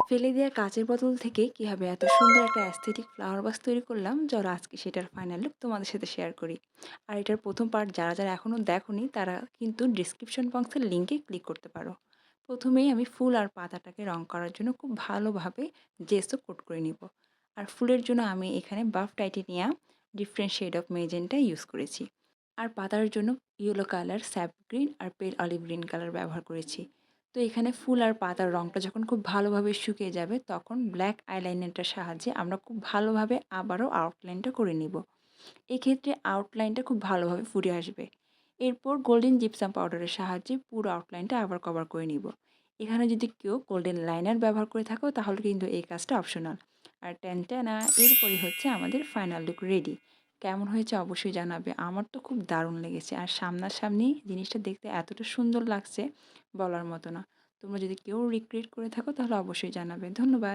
ফেলে দেওয়া কাঁচের বোতল থেকে কীভাবে এত সুন্দর একটা অ্যাস্থেটিক ফ্লাওয়ার ভাস তৈরি করলাম, চলো আজকে সেটার ফাইনাল লুক তোমাদের সাথে শেয়ার করি। আর এটার প্রথম পার্ট যারা এখনও দেখোনি তারা কিন্তু ডিসক্রিপশন বক্সের লিঙ্কে ক্লিক করতে পারো। প্রথমেই আমি ফুল আর পাতাটাকে রং করার জন্য খুব ভালোভাবে জেসো কোট করে নিব। আর ফুলের জন্য আমি এখানে buff titanium different shade of magenta use করেছি। আর পাতার জন্য ইয়েলো কালার, স্যাপ গ্রিন আর পেল অলিভ গ্রিন কালার ব্যবহার করেছি। তো এখানে ফুল আর পাতার রঙটা যখন খুব ভালোভাবে শুকিয়ে যাবে তখন ব্ল্যাক আইলাইনারটার সাহায্যে আমরা খুব ভালোভাবে আবারও আউটলাইনটা করে নিব। এক্ষেত্রে আউটলাইনটা খুব ভালোভাবে ফুটে আসবে। এরপর গোল্ডেন জিপসাম পাউডারের সাহায্যে পুরো আউটলাইনটা আবার কভার করে নিব। এখানে যদি কেউ গোল্ডেন লাইনার ব্যবহার করে থাকো তাহলে কিন্তু এই কাজটা অপশনাল। আর টেনটেনা, এরপরই হচ্ছে আমাদের ফাইনাল লুক রেডি। কেমন হয়েছে অবশ্যই জানাবে। আমার তো খুব দারুণ লেগেছে। আর সামনাসামনি জিনিসটা দেখতে এতটা সুন্দর লাগছে বলার মতো না। তোমরা যদি কেউ রিক্রিয়েট করে থাকো তাহলে অবশ্যই জানাবে। ধন্যবাদ।